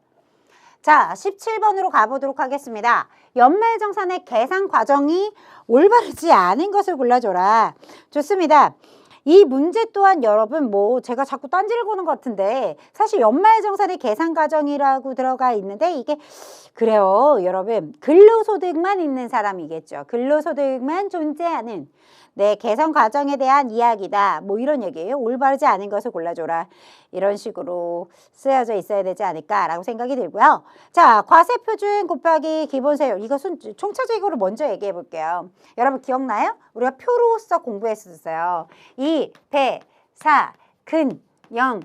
자, 17번으로 가보도록 하겠습니다. 연말정산의 계산 과정이 올바르지 않은 것을 골라줘라. 좋습니다. 이 문제 또한 여러분 제가 자꾸 딴지를 보는 것 같은데 사실 연말정산의 계산 과정이라고 들어가 있는데 이게 그래요. 여러분 근로소득만 있는 사람이겠죠. 근로소득만 존재하는 계산 과정에 대한 이야기다. 이런 얘기예요. 올바르지 않은 것을 골라줘라. 이런 식으로 쓰여져 있어야 되지 않을까라고 생각이 들고요. 자, 과세표준 곱하기 기본세율. 이것은 총차적으로 먼저 얘기해 볼게요. 여러분 기억나요? 우리가 표로서 공부했었어요. 이, 대, 사, 근, 영,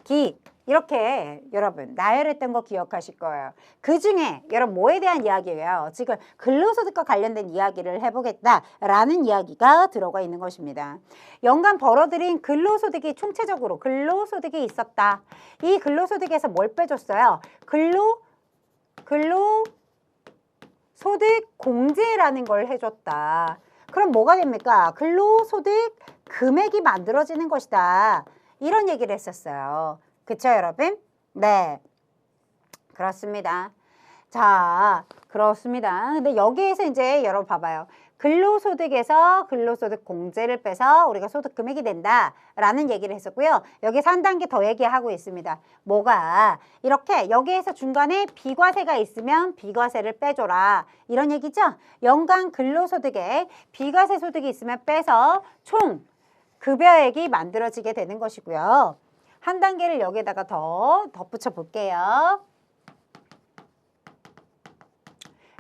기. 이렇게 여러분 나열했던 거 기억하실 거예요. 그중에 여러분 뭐에 대한 이야기예요? 지금 근로소득과 관련된 이야기를 해보겠다라는 이야기가 들어가 있는 것입니다. 연간 벌어들인 근로소득이 총체적으로 근로소득이 있었다. 이 근로소득에서 뭘 빼줬어요? 근로소득 공제라는 걸 해줬다. 그럼 뭐가 됩니까? 근로소득 금액이 만들어지는 것이다. 이런 얘기를 했었어요. 그쵸, 여러분? 네. 그렇습니다. 자, 그렇습니다. 근데 여기에서 이제 여러분 봐봐요. 근로소득에서 근로소득 공제를 빼서 우리가 소득 금액이 된다라는 얘기를 했었고요. 여기서 한 단계 더 얘기하고 있습니다. 뭐가 이렇게 여기에서 중간에 비과세가 있으면 비과세를 빼줘라. 이런 얘기죠. 연간 근로소득에 비과세 소득이 있으면 빼서 총 급여액이 만들어지게 되는 것이고요. 한 단계를 여기에다가 더 덧붙여 볼게요.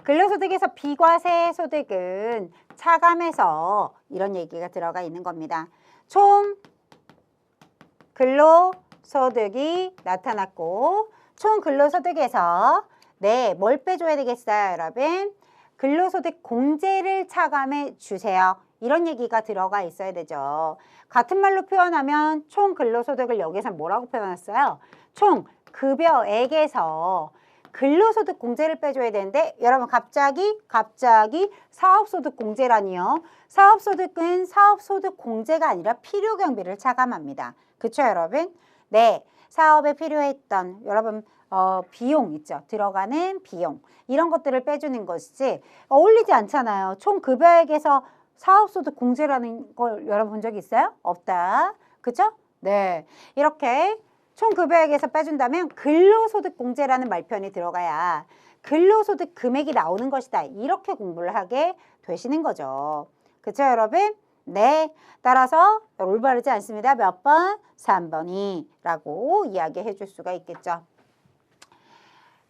근로소득에서 비과세 소득은 차감해서 이런 얘기가 들어가 있는 겁니다. 총 근로소득 근로소득이 나타났고 총 근로소득에서 네, 뭘 빼줘야 되겠어요, 여러분? 근로소득 공제를 차감해 주세요. 이런 얘기가 들어가 있어야 되죠. 같은 말로 표현하면 총 근로소득을 여기서 뭐라고 표현했어요? 총 급여액에서 근로소득 공제를 빼줘야 되는데 여러분 갑자기 사업소득 공제라니요. 사업소득은 사업소득 공제가 아니라 필요경비를 차감합니다. 그쵸 여러분? 네, 사업에 필요했던 여러분 비용 있죠. 들어가는 비용 이런 것들을 빼주는 것이지 어울리지 않잖아요. 총 급여액에서 사업소득 공제라는 걸 여러분 본 적 있어요? 없다. 그쵸? 네, 이렇게 총 급여액에서 빼준다면 근로소득 공제라는 말편이 들어가야 근로소득 금액이 나오는 것이다. 이렇게 공부를 하게 되시는 거죠. 그쵸 여러분? 네, 따라서 올바르지 않습니다. 몇 번? 3번이라고 이야기해 줄 수가 있겠죠.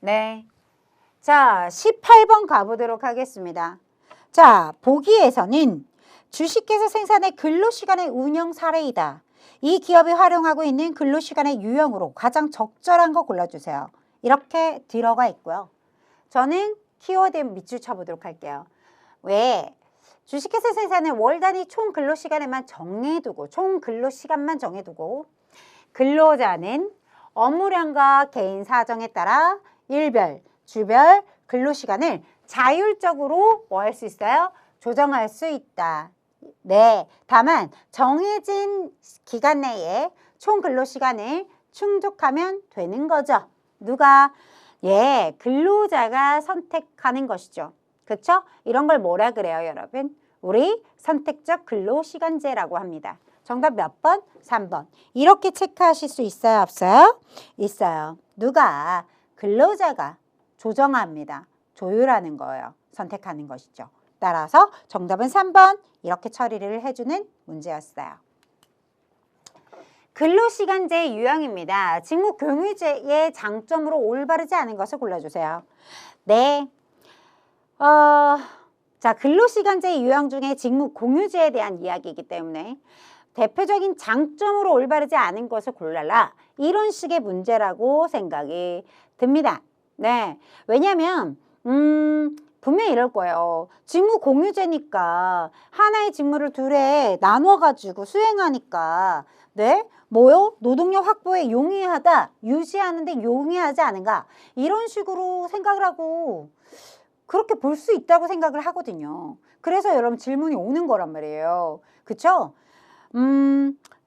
네, 자 18번 가보도록 하겠습니다. 자, 보기에서는 주식회사 생산의 근로시간의 운영 사례이다. 이 기업이 활용하고 있는 근로시간의 유형으로 가장 적절한 거 골라주세요. 이렇게 들어가 있고요. 저는 키워드 밑줄 쳐보도록 할게요. 왜? 주식회사 생산은 월 단위 총 근로시간에만 정해두고 총 근로시간만 정해두고 근로자는 업무량과 개인 사정에 따라 일별, 주별 근로시간을 자율적으로 뭐 할 수 있어요? 조정할 수 있다. 네, 다만 정해진 기간 내에 총 근로시간을 충족하면 되는 거죠. 누가? 예, 근로자가 선택하는 것이죠. 그쵸? 이런 걸 뭐라 그래요, 여러분? 우리 선택적 근로시간제라고 합니다. 정답 몇 번? 3번. 이렇게 체크하실 수 있어요, 없어요? 있어요. 누가? 근로자가 조정합니다. 조율하는 거예요. 선택하는 것이죠. 따라서 정답은 3번 이렇게 처리를 해주는 문제였어요. 근로시간제 유형입니다. 직무공유제의 장점으로 올바르지 않은 것을 골라주세요. 네, 자 근로시간제 유형 중에 직무공유제에 대한 이야기이기 때문에 대표적인 장점으로 올바르지 않은 것을 골라라. 이런 식의 문제라고 생각이 듭니다. 네, 왜냐하면 분명히 이럴 거예요. 직무 공유제니까 하나의 직무를 둘에 나눠가지고 수행하니까 네? 뭐요? 노동력 확보에 용이하다, 유지하는데 용이하지 않은가 이런 식으로 생각을 하고 그렇게 볼 수 있다고 생각을 하거든요. 그래서 여러분 질문이 오는 거란 말이에요. 그쵸?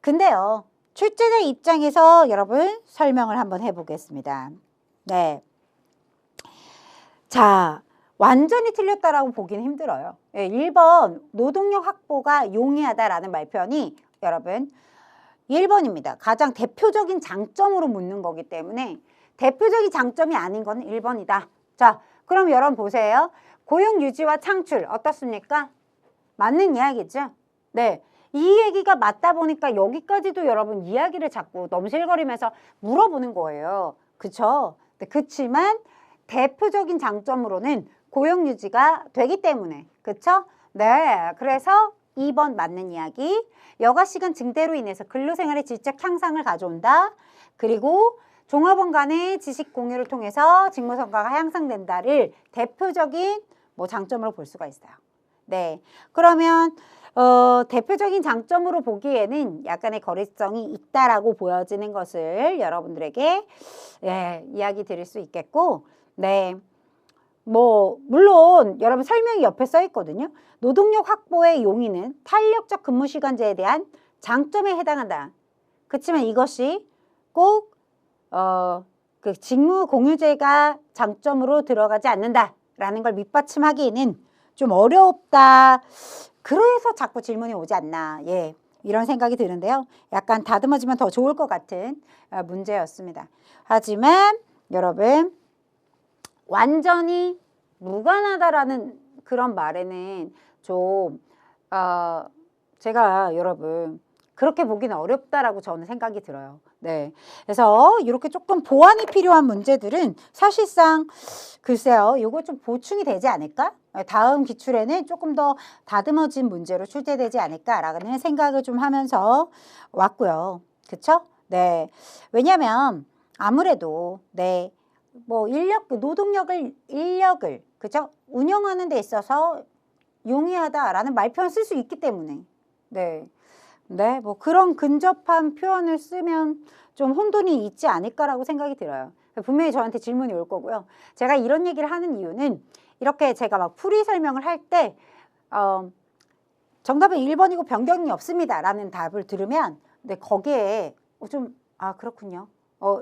근데요. 출제자 입장에서 여러분 설명을 한번 해보겠습니다. 네. 자, 완전히 틀렸다라고 보기는 힘들어요. 예, 1번 노동력 확보가 용이하다라는 말편이 여러분 1번입니다. 가장 대표적인 장점으로 묻는 거기 때문에 대표적인 장점이 아닌 건 1번이다. 자, 그럼 여러분 보세요. 고용 유지와 창출 어떻습니까? 맞는 이야기죠. 네, 이 얘기가 맞다 보니까 여기까지도 여러분 이야기를 자꾸 넘실거리면서 물어보는 거예요. 그쵸? 네, 그치만 대표적인 장점으로는 고용 유지가 되기 때문에 그쵸? 네, 그래서 2번 맞는 이야기. 여가시간 증대로 인해서 근로생활의 질적 향상을 가져온다. 그리고 종업원 간의 지식 공유를 통해서 직무성과가 향상된다를 대표적인 뭐 장점으로 볼 수가 있어요. 네, 그러면 대표적인 장점으로 보기에는 약간의 거래성이 있다라고 보여지는 것을 여러분들에게 예, 이야기 드릴 수 있겠고 네, 뭐 물론 여러분 설명이 옆에 써 있거든요. 노동력 확보의 용이는 탄력적 근무시간제에 대한 장점에 해당한다. 그렇지만 이것이 꼭 그 직무공유제가 장점으로 들어가지 않는다라는 걸 밑받침하기에는 좀 어렵다. 그래서 자꾸 질문이 오지 않나. 예, 이런 생각이 드는데요. 약간 다듬어지면 더 좋을 것 같은 문제였습니다. 하지만 여러분 완전히 무관하다라는 그런 말에는 좀 제가 여러분 그렇게 보기는 어렵다라고 저는 생각이 들어요. 네, 그래서 이렇게 조금 보완이 필요한 문제들은 사실상 글쎄요, 이거 좀 보충이 되지 않을까? 다음 기출에는 조금 더 다듬어진 문제로 출제되지 않을까라는 생각을 좀 하면서 왔고요. 그쵸? 네. 왜냐면 아무래도 네. 뭐 인력을 그죠? 운영하는 데 있어서 용이하다라는 말표현 쓸 수 있기 때문에 네. 네, 뭐 그런 근접한 표현을 쓰면 좀 혼돈이 있지 않을까라고 생각이 들어요. 분명히 저한테 질문이 올 거고요. 제가 이런 얘기를 하는 이유는 이렇게 제가 막 풀이 설명을 할 때 정답은 1번이고 변경이 없습니다라는 답을 들으면 네, 거기에 그렇군요.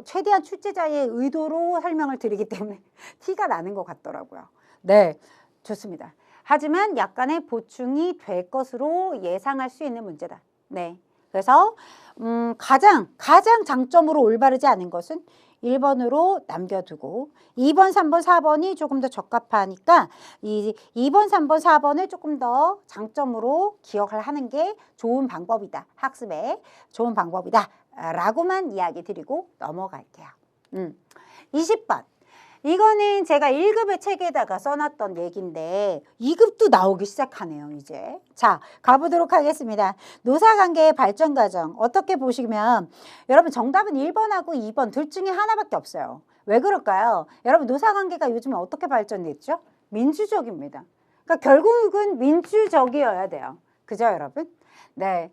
최대한 출제자의 의도로 설명을 드리기 때문에 티가 나는 것 같더라고요. 네, 좋습니다. 하지만 약간의 보충이 될 것으로 예상할 수 있는 문제다. 네, 그래서 가장 장점으로 올바르지 않은 것은 1번으로 남겨두고 2번, 3번, 4번이 조금 더 적합하니까 이 2번, 3번, 4번을 조금 더 장점으로 기억을 하는 게 좋은 방법이다. 학습에 좋은 방법이다. 라고만 이야기 드리고 넘어갈게요. 20번. 이거는 제가 1급의 책에다가 써놨던 얘기인데 2급도 나오기 시작하네요, 이제. 자, 가보도록 하겠습니다. 노사관계의 발전 과정 어떻게 보시면 여러분 정답은 1번하고 2번 둘 중에 하나밖에 없어요. 왜 그럴까요? 여러분 노사관계가 요즘에 어떻게 발전됐죠? 민주적입니다. 그러니까 결국은 민주적이어야 돼요. 그죠, 여러분? 네.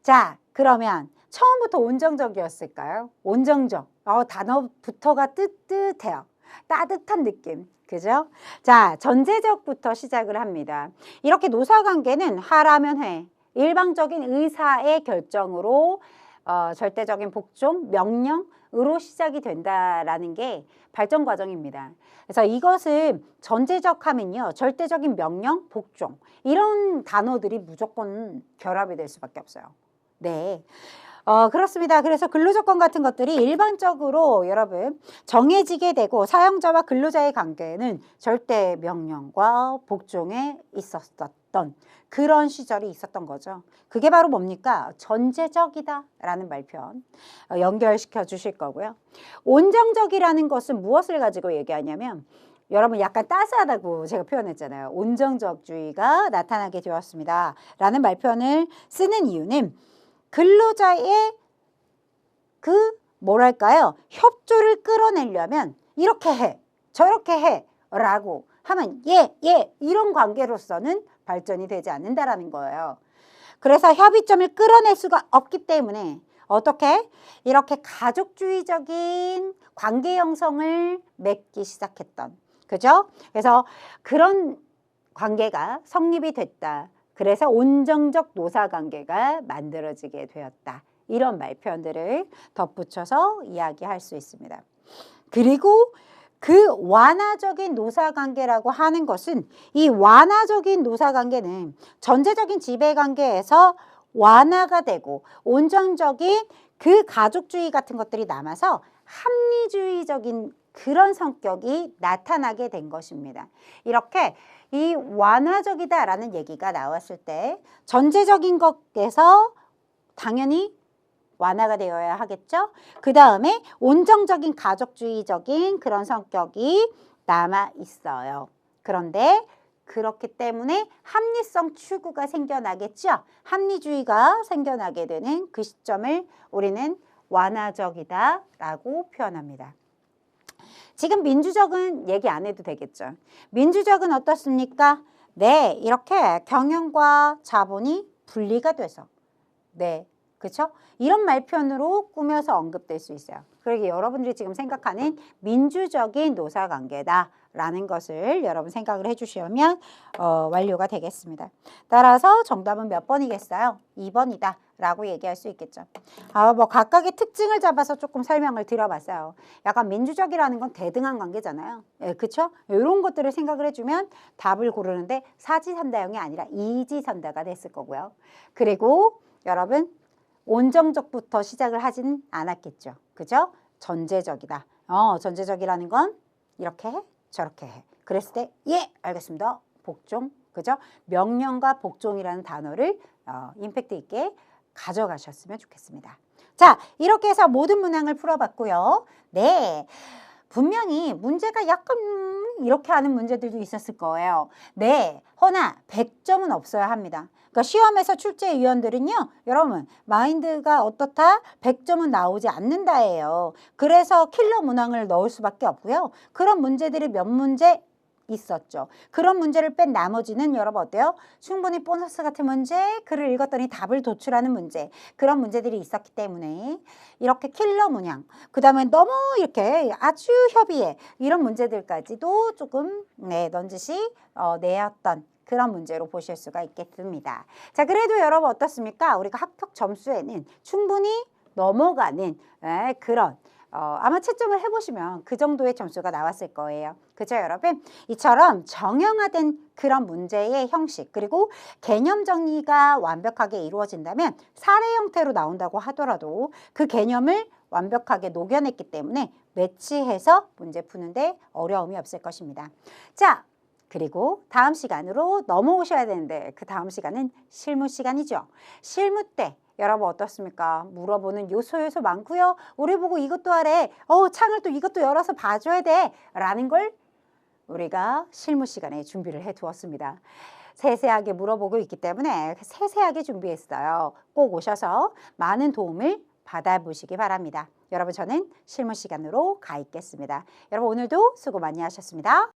자, 그러면 처음부터 온정적이었을까요? 온정적. 단어부터가 뜨뜻해요. 따뜻한 느낌. 그죠? 자, 전제적부터 시작을 합니다. 이렇게 노사관계는 하라면 해. 일방적인 의사의 결정으로 절대적인 복종, 명령으로 시작이 된다라는 게 발전 과정입니다. 그래서 이것을 전제적 하면요. 절대적인 명령, 복종. 이런 단어들이 무조건 결합이 될 수밖에 없어요. 네. 그렇습니다. 그래서 근로조건 같은 것들이 일반적으로 여러분 정해지게 되고 사용자와 근로자의 관계는 절대 명령과 복종에 있었던 그런 시절이 있었던 거죠. 그게 바로 뭡니까? 전제적이다 라는 말편 연결시켜 주실 거고요. 온정적이라는 것은 무엇을 가지고 얘기하냐면 여러분 약간 따스하다고 제가 표현했잖아요. 온정적주의가 나타나게 되었습니다 라는 말편을 쓰는 이유는 근로자의 협조를 끌어내려면 이렇게 해, 저렇게 해 라고 하면 이런 관계로서는 발전이 되지 않는다라는 거예요. 그래서 협의점을 끌어낼 수가 없기 때문에 어떻게? 이렇게 가족주의적인 관계 형성을 맺기 시작했던 그죠? 그래서 그런 관계가 성립이 됐다. 그래서 온정적 노사관계가 만들어지게 되었다. 이런 말표현들을 덧붙여서 이야기할 수 있습니다. 그리고 그 완화적인 노사관계라고 하는 것은 이 완화적인 노사관계는 전제적인 지배관계에서 완화가 되고 온정적인 그 가족주의 같은 것들이 남아서 합리주의적인 그런 성격이 나타나게 된 것입니다. 이렇게 이 완화적이다라는 얘기가 나왔을 때 전제적인 것에서 당연히 완화가 되어야 하겠죠. 그 다음에 온정적인 가족주의적인 그런 성격이 남아 있어요. 그런데 그렇기 때문에 합리성 추구가 생겨나겠죠. 합리주의가 생겨나게 되는 그 시점을 우리는 완화적이다라고 표현합니다. 지금 민주적은 얘기 안 해도 되겠죠. 민주적은 어떻습니까? 네, 이렇게 경영과 자본이 분리가 돼서 네, 그렇죠? 이런 말편으로 꾸며서 언급될 수 있어요. 그러게 여러분들이 지금 생각하는 민주적인 노사관계다라는 것을 여러분 생각을 해주시면 완료가 되겠습니다. 따라서 정답은 몇 번이겠어요? 2번이다. 라고 얘기할 수 있겠죠. 뭐 각각의 특징을 잡아서 조금 설명을 드려봤어요. 약간 민주적이라는 건 대등한 관계잖아요. 예, 그쵸? 이런 것들을 생각을 해주면 답을 고르는데 사지선다형이 아니라 이지선다가 됐을 거고요. 그리고 여러분 온정적부터 시작을 하진 않았겠죠. 그죠? 전제적이다. 전제적이라는 건 이렇게 해, 저렇게 해. 그랬을 때 예, 알겠습니다. 복종, 그죠? 명령과 복종이라는 단어를 임팩트 있게 가져가셨으면 좋겠습니다. 자, 이렇게 해서 모든 문항을 풀어봤고요. 네, 분명히 문제가 약간 이렇게 하는 문제들도 있었을 거예요. 네, 허나 100점은 없어야 합니다. 그러니까 시험에서 출제위원들은요, 여러분 마인드가 어떻다? 100점은 나오지 않는다예요. 그래서 킬러 문항을 넣을 수밖에 없고요. 그런 문제들이 몇 문제 있었죠. 그런 문제를 뺀 나머지는 여러분 어때요? 충분히 보너스 같은 문제, 글을 읽었더니 답을 도출하는 문제, 그런 문제들이 있었기 때문에 이렇게 킬러 문항, 그 다음에 너무 이렇게 아주 협의해 이런 문제들까지도 조금 넌지시 내었던 그런 문제로 보실 수가 있겠습니다. 자, 그래도 여러분 어떻습니까? 우리가 합격 점수에는 충분히 넘어가는 그런 아마 채점을 해보시면 그 정도의 점수가 나왔을 거예요. 그죠, 여러분? 이처럼 정형화된 그런 문제의 형식 그리고 개념 정리가 완벽하게 이루어진다면 사례 형태로 나온다고 하더라도 그 개념을 완벽하게 녹여냈기 때문에 매치해서 문제 푸는데 어려움이 없을 것입니다. 자, 그리고 다음 시간으로 넘어오셔야 되는데 그 다음 시간은 실무 시간이죠. 실무 때 여러분 어떻습니까? 물어보는 요소 많고요. 우리 보고 이것도 하래. 창을 또 이것도 열어서 봐줘야 돼. 라는 걸 우리가 실무 시간에 준비를 해 두었습니다. 세세하게 물어보고 있기 때문에 세세하게 준비했어요. 꼭 오셔서 많은 도움을 받아보시기 바랍니다. 여러분 저는 실무 시간으로 가 있겠습니다. 여러분 오늘도 수고 많이 하셨습니다.